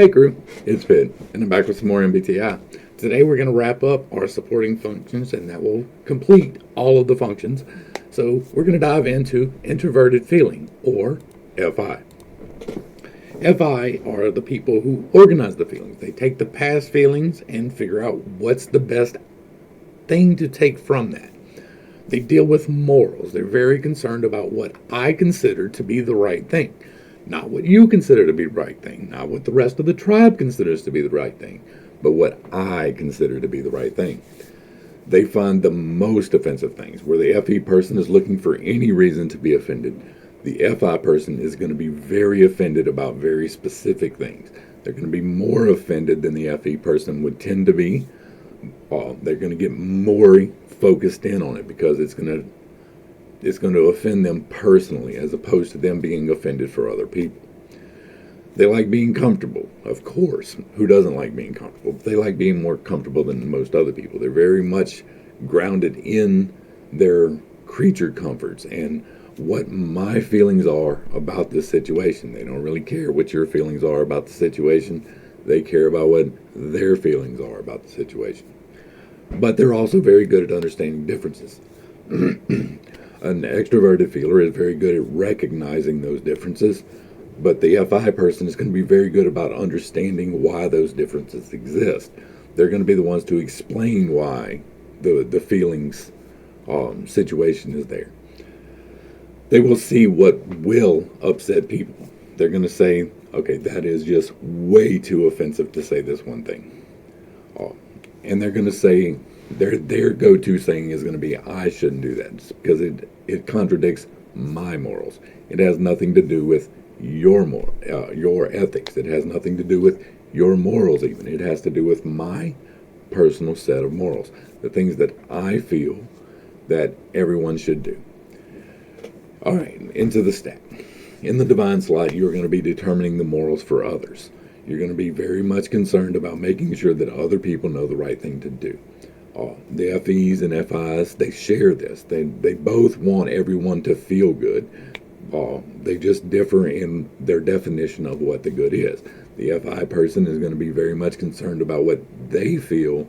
Hey crew, it's Pitt, and I'm back with some more MBTI. Today we're going to wrap up our supporting functions, and that will complete all of the functions. So we're going to dive into Introverted Feeling, or FI. FI are the people who organize the feelings. They take the past feelings and figure out what's the best thing to take from that. They deal with morals. They're very concerned about what I consider to be the right thing. Not what you consider to be the right thing, not what the rest of the tribe considers to be the right thing, but what I consider to be the right thing. They find the most offensive things. Where the FE person is looking for any reason to be offended, the FI person is going to be very offended about very specific things. They're going to be more offended than the FE person would tend to be. They're going to get more focused in on it because it's going to offend them personally as opposed to them being offended for other people. They like being comfortable, of course. Who doesn't like being comfortable? But they like being more comfortable than most other people. They're very much grounded in their creature comforts and what my feelings are about this situation. They don't really care what your feelings are about the situation. They care about what their feelings are about the situation. But they're also very good at understanding differences. An extroverted feeler is very good at recognizing those differences, but the FI person is going to be very good about understanding why those differences exist. They're going to be the ones to explain why the feelings situation is there. They will see what will upset people. They're going to say, okay, that is just way too offensive to say this one thing. And they're going to say, their go-to saying is going to be, I shouldn't do that, because it contradicts my morals. It has nothing to do with your ethics. It has nothing to do with your morals even. It has to do with my personal set of morals, the things that I feel that everyone should do. All right, into the stack. In the divine slot, you're going to be determining the morals for others. You're going to be very much concerned about making sure that other people know the right thing to do. The FEs and FIs, they share this. They both want everyone to feel good. They just differ in their definition of what the good is. The FI person is going to be very much concerned about what they feel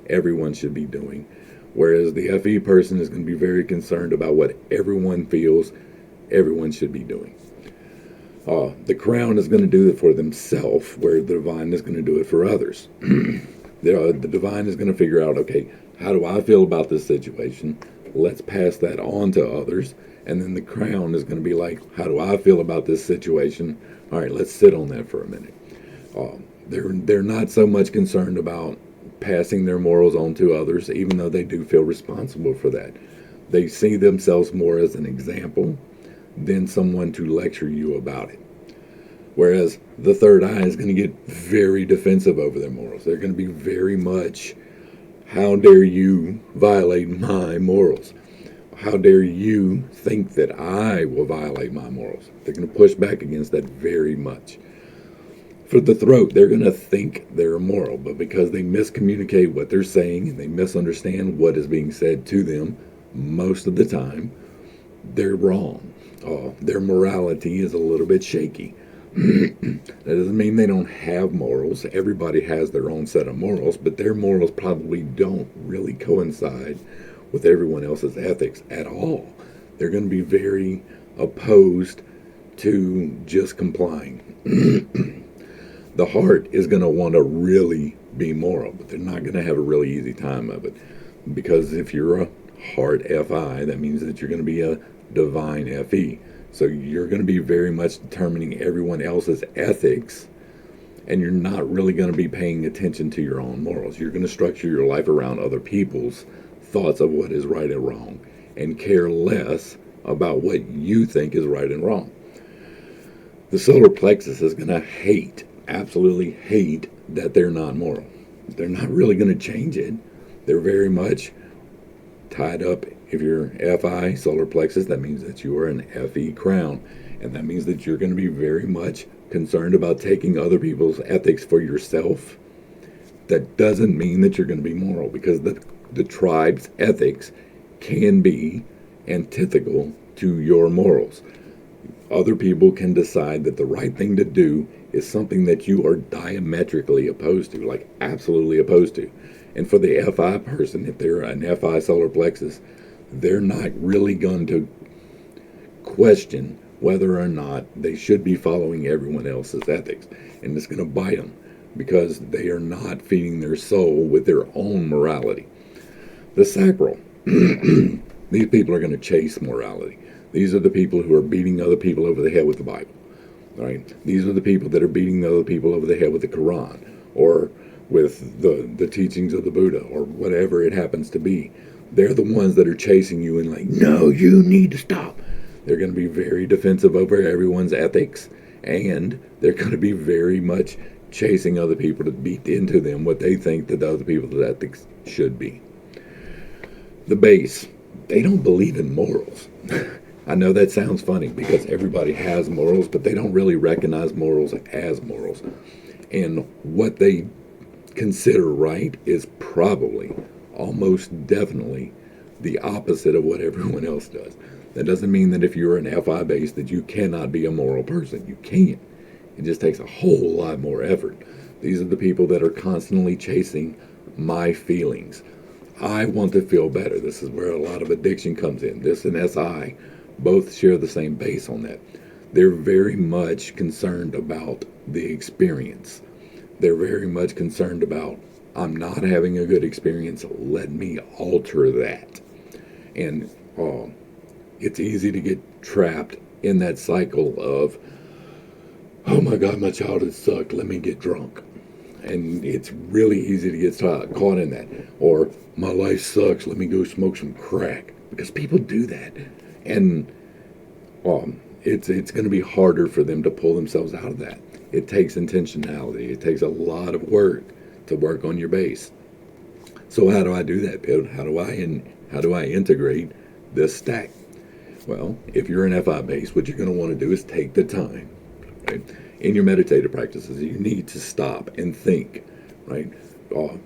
everyone should be doing, whereas the FE person is going to be very concerned about what everyone feels everyone should be doing. The crown is going to do it for themselves, where the divine is going to do it for others. The divine is going to figure out, okay, how do I feel about this situation? Let's pass that on to others. And then the crown is going to be like, how do I feel about this situation? All right, let's sit on that for a minute. They're not so much concerned about passing their morals on to others, even though they do feel responsible for that. They see themselves more as an example than someone to lecture you about it. Whereas the third eye is going to get very defensive over their morals. They're going to be very much, how dare you violate my morals? How dare you think that I will violate my morals? They're going to push back against that very much. For the throat, they're going to think they're immoral, but because they miscommunicate what they're saying and they misunderstand what is being said to them most of the time, they're wrong. Their morality is a little bit shaky. That doesn't mean they don't have morals. Everybody has their own set of morals, but their morals probably don't really coincide with everyone else's ethics at all. They're going to be very opposed to just complying. The heart is going to want to really be moral, but they're not going to have a really easy time of it. Because if you're a heart FI, that means that you're going to be a divine FE. So you're going to be very much determining everyone else's ethics, and you're not really going to be paying attention to your own morals. You're going to structure your life around other people's thoughts of what is right and wrong, and care less about what you think is right and wrong. The solar plexus is going to absolutely hate that they're not moral. They're not really going to change it. They're very much tied up. If you're FI, solar plexus, that means that you are an FE crown. And that means that you're going to be very much concerned about taking other people's ethics for yourself. That doesn't mean that you're going to be moral, because the tribe's ethics can be antithetical to your morals. Other people can decide that the right thing to do is something that you are diametrically opposed to, like absolutely opposed to. And for the FI person, if they're an FI solar plexus, they're not really going to question whether or not they should be following everyone else's ethics. And it's going to bite them because they are not feeding their soul with their own morality. The sacral, these people are going to chase morality. These are the people who are beating other people over the head with the Bible. Right? These are the people that are beating other people over the head with the Quran or with the teachings of the Buddha or whatever it happens to be. They're the ones that are chasing you and like, no, you need to stop. They're going to be very defensive over everyone's ethics, and they're going to be very much chasing other people to beat into them what they think that the other people's ethics should be. The base, they don't believe in morals. I know that sounds funny because everybody has morals, but they don't really recognize morals as morals. And what they consider right is probably, almost definitely, the opposite of what everyone else does. That doesn't mean that if you're an FI base that you cannot be a moral person. You can. It just takes a whole lot more effort. These are the people that are constantly chasing my feelings. I want to feel better. This is where a lot of addiction comes in. This and SI both share the same base on that. They're very much concerned about the experience. They're very much concerned about, I'm not having a good experience, let me alter that. And it's easy to get trapped in that cycle of, oh my God, my childhood sucked, let me get drunk. And it's really easy to get caught in that. Or, my life sucks, let me go smoke some crack. Because people do that. And it's going to be harder for them to pull themselves out of that. It takes intentionality. It takes a lot of work to work on your base. So how do I do that, Pitt? How do I integrate this stack? Well, if you're an FI base, what you're going to want to do is take the time, right? In your meditative practices, you need to stop and think, right?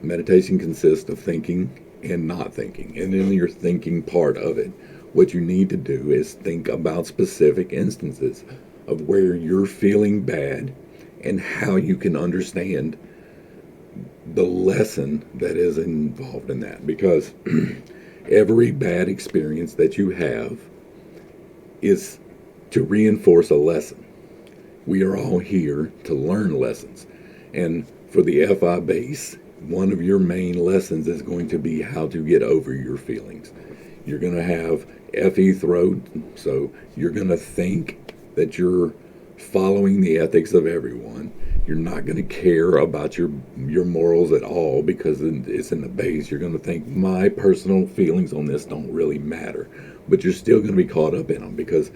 Meditation consists of thinking and not thinking. And in your thinking part of it, what you need to do is think about specific instances of where you're feeling bad and how you can understand the lesson that is involved in that. Because every bad experience that you have is to reinforce a lesson. We are all here to learn lessons. And for the FI base, one of your main lessons is going to be how to get over your feelings. You're going to have FE throat, so you're going to think that you're following the ethics of everyone. You're not going to care about your morals at all because it's in the base. You're going to think my personal feelings on this don't really matter, but you're still going to be caught up in them because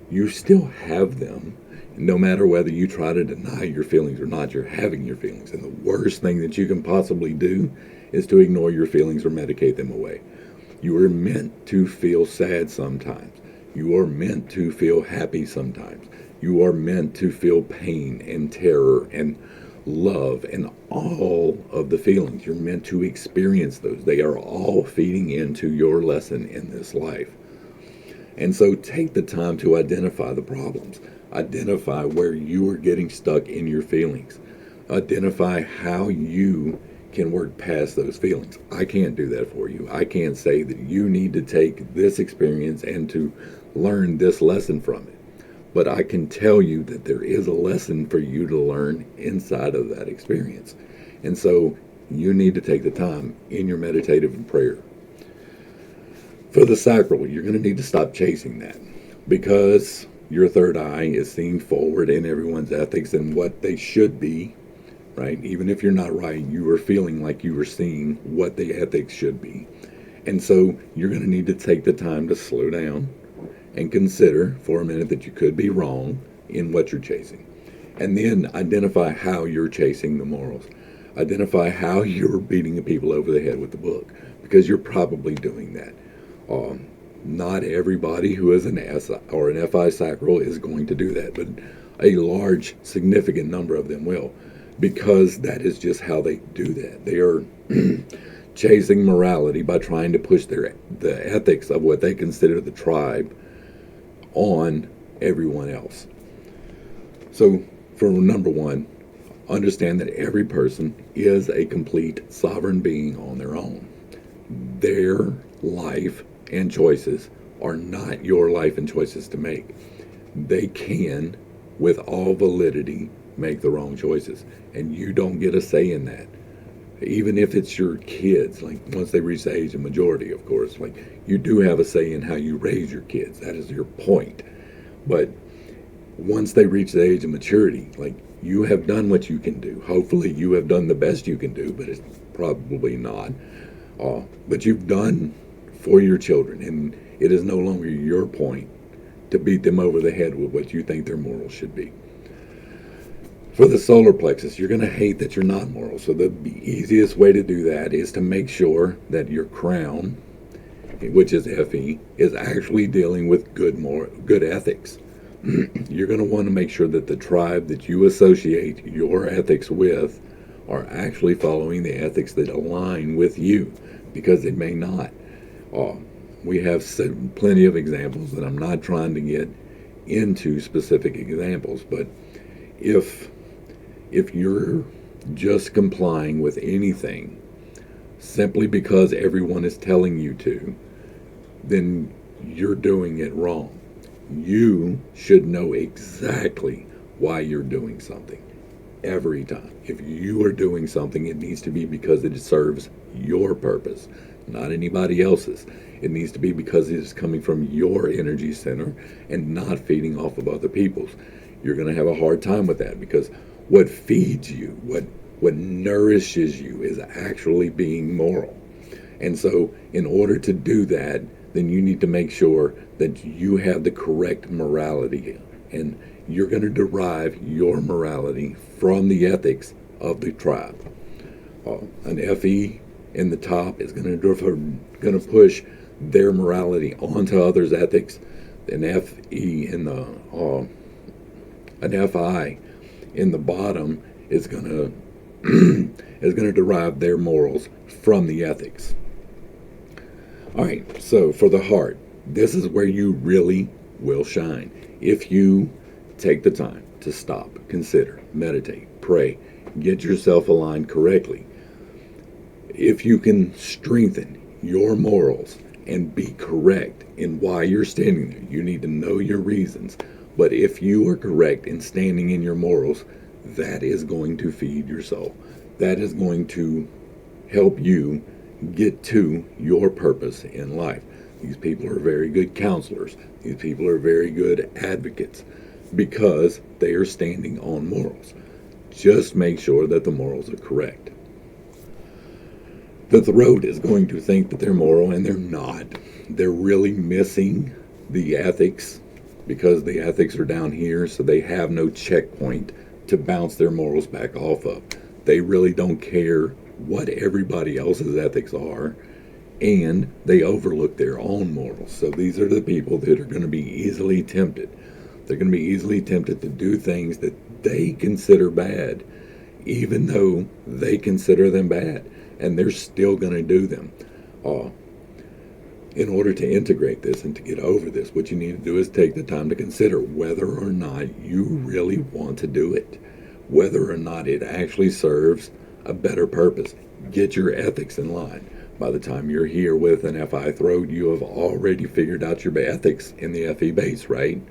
you still have them. No matter whether you try to deny your feelings or not, you're having your feelings. And the worst thing that you can possibly do is to ignore your feelings or medicate them away. You are meant to feel sad sometimes. You are meant to feel happy sometimes. You are meant to feel pain and terror and love and all of the feelings. You're meant to experience those. They are all feeding into your lesson in this life. And so take the time to identify the problems. Identify where you are getting stuck in your feelings. Identify how you can work past those feelings. I can't do that for you. I can't say that you need to take this experience and to learn this lesson from it. But I can tell you that there is a lesson for you to learn inside of that experience. And so you need to take the time in your meditative and prayer. For the sacral, you're going to need to stop chasing that because your third eye is seeing forward in everyone's ethics and what they should be, right? Even if you're not right, you are feeling like you are seeing what the ethics should be. And so you're going to need to take the time to slow down and consider for a minute that you could be wrong in what you're chasing. And then identify how you're chasing the morals. Identify how you're beating the people over the head with the book, because you're probably doing that. Not everybody who is an SI or an FI sacral is going to do that, but a large, significant number of them will, because that is just how they do that. They are chasing morality by trying to push the ethics of what they consider the tribe on everyone else. So for number one, understand that every person is a complete sovereign being on their own. Their life and choices are not your life and choices to make. They can, with all validity, make the wrong choices, and you don't get a say in that. Even if it's your kids, like once they reach the age of majority, of course, like you do have a say in how you raise your kids. That is your point. But once they reach the age of maturity, like you have done what you can do. Hopefully you have done the best you can do, but it's probably not. But you've done for your children, and it is no longer your point to beat them over the head with what you think their morals should be. For the solar plexus, you're going to hate that you're not moral. So the easiest way to do that is to make sure that your crown, which is FE, is actually dealing with good ethics. You're going to want to make sure that the tribe that you associate your ethics with are actually following the ethics that align with you, because they may not. We have plenty of examples, and I'm not trying to get into specific examples, but if you're just complying with anything simply because everyone is telling you to, then you're doing it wrong. You should know exactly why you're doing something every time. If you are doing something, it needs to be because it serves your purpose, not anybody else's. It needs to be because it is coming from your energy center and not feeding off of other people's. You're going to have a hard time with that, because what feeds you, what nourishes you, is actually being moral. And so in order to do that, then you need to make sure that you have the correct morality, and you're going to derive your morality from the ethics of the tribe. An FE in the top is going to push their morality onto others' ethics. An FE in the an FI in the bottom is going to derive their morals from the ethics. All right, so for the heart, this is where you really will shine. If you take the time to stop, consider, meditate, pray, get yourself aligned correctly. If you can strengthen your morals and be correct in why you're standing there, you need to know your reasons. But if you are correct in standing in your morals, that is going to feed your soul. That is going to help you get to your purpose in life. These people are very good counselors. These people are very good advocates, because they are standing on morals. Just make sure that the morals are correct. The throat is going to think that they're moral, and they're not. They're really missing the ethics, because the ethics are down here, so they have no checkpoint to bounce their morals back off of. They really don't care what everybody else's ethics are, and they overlook their own morals. So these are the people that are going to be easily tempted. They're going to be easily tempted to do things that they consider bad, even though they consider them bad, and they're still going to do them. In order to integrate this and to get over this, what you need to do is take the time to consider whether or not you really want to do it, whether or not it actually serves a better purpose. Get your ethics in line. By the time you're here with an FI throat, you have already figured out your ethics in the FE base, right?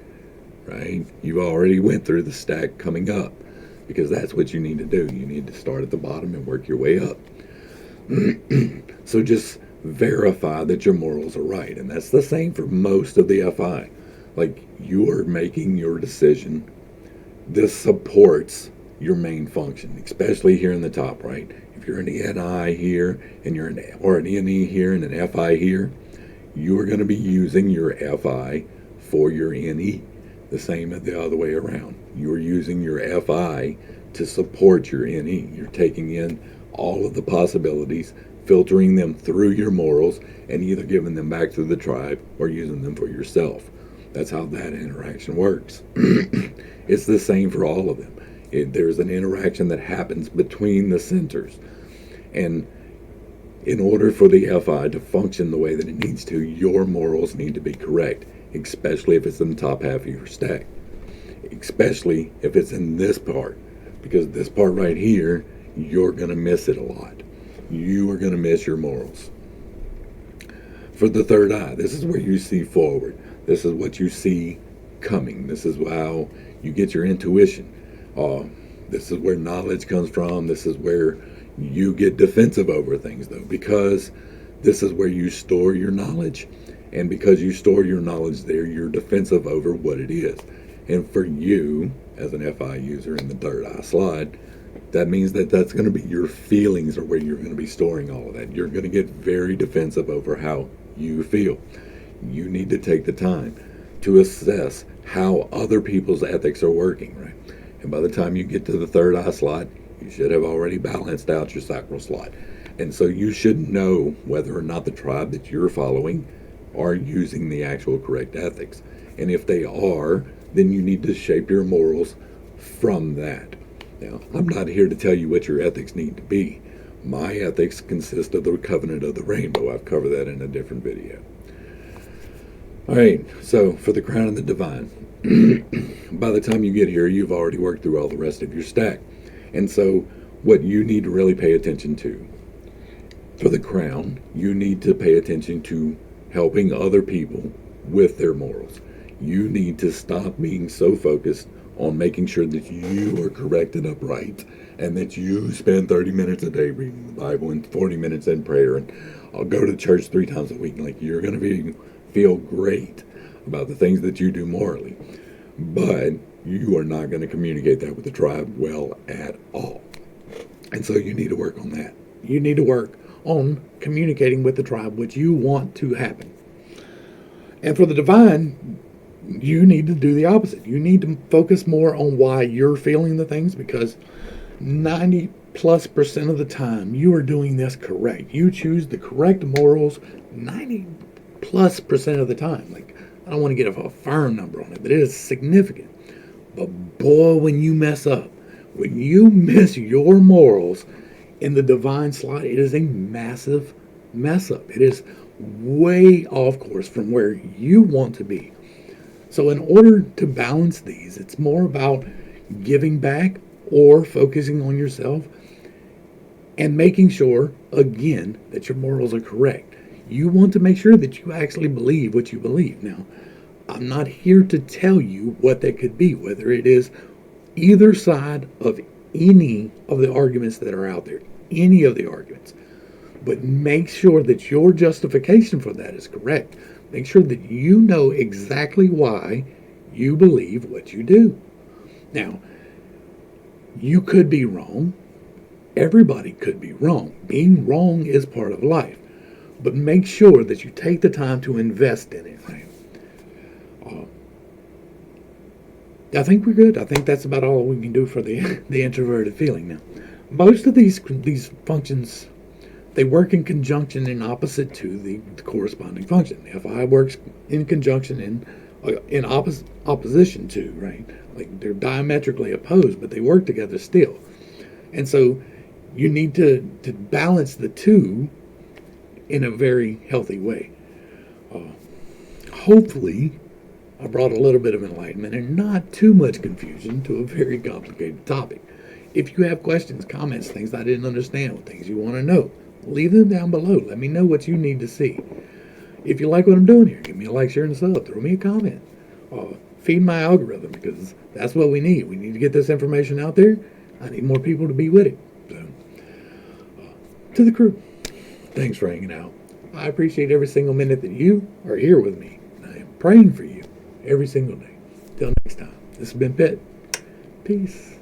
You've already went through the stack coming up, because that's what you need to do. You need to start at the bottom and work your way up. So just verify that your morals are right. And that's the same for most of the FI. Like, you are making your decision. This supports your main function, especially here in the top, right? If you're an NI here and you're an NE here and an FI here, you are going to be using your FI for your NE. The same as the other way around. You're using your FI to support your NE. You're taking in all of the possibilities, filtering them through your morals, and either giving them back to the tribe or using them for yourself. That's how that interaction works. It's the same for all of them. There's an interaction that happens between the centers. And in order for the FI to function the way that it needs to, your morals need to be correct, especially if it's in the top half of your stack. especially if it's in this part, because this part right here, you're going to miss it a lot. You are going to miss your morals. For the third eye, this is where you see forward. This is what you see coming. This is how you get your intuition. This is where knowledge comes from. This is where you get defensive over things, though, because this is where you store your knowledge. And because you store your knowledge there, you're defensive over what it is. And for you, as an FI user in the third eye slot, that means that that's going to be your feelings, or where you're going to be storing all of that. You're going to get very defensive over how you feel. You need to take the time to assess how other people's ethics are working, right? And by the time you get to the third eye slot, you should have already balanced out your sacral slot. And so you should know whether or not the tribe that you're following are using the actual correct ethics. And if they are, then you need to shape your morals from that. Now, I'm not here to tell you what your ethics need to be. My ethics consist of the covenant of the rainbow. I've covered that in a different video. All right, so for the crown and the divine, by the time you get here, you've already worked through all the rest of your stack. And so what you need to really pay attention to, for the crown, you need to pay attention to helping other people with their morals. You need to stop being so focused on making sure that you are correct and upright, and that you spend 30 minutes a day reading the Bible and 40 minutes in prayer, and I'll go to church 3 times a week. Like, you're going to feel great about the things that you do morally, but you are not going to communicate that with the tribe well at all. And so you need to work on that. You need to work on communicating with the tribe what you want to happen. And for the divine, you need to do the opposite. You need to focus more on why you're feeling the things, because 90+% of the time you are doing this correct. You choose the correct morals 90+% of the time. Like, I don't want to get a firm number on it, but it is significant. But boy, when you mess up, when you miss your morals in the divine slot, it is a massive mess up. It is way off course from where you want to be. So in order to balance these, it's more about giving back or focusing on yourself and making sure, again, that your morals are correct. You want to make sure that you actually believe what you believe. Now, I'm not here to tell you what that could be, whether it is either side of any of the arguments that are out there, any of the arguments. But make sure that your justification for that is correct. Make sure that you know exactly why you believe what you do. Now, you could be wrong. Everybody could be wrong. Being wrong is part of life. But make sure that you take the time to invest in it. Right? I think we're good. I think that's about all we can do for the introverted feeling. Now, most of these functions, they work in conjunction and opposite to the corresponding function. The FI works in conjunction in opposition to, right? Like, they're diametrically opposed, but they work together still. And so you need to balance the two in a very healthy way. Hopefully, I brought a little bit of enlightenment and not too much confusion to a very complicated topic. If you have questions, comments, things I didn't understand, things you want to know, leave them down below. Let me know what you need to see. If you like what I'm doing here, give me a like, share, and a sub. Throw me a comment. Feed my algorithm, because that's what we need. We need to get this information out there. I need more people to be with it. So, to the crew, thanks for hanging out. I appreciate every single minute that you are here with me. I am praying for you every single day. Till next time, this has been Pitt. Peace.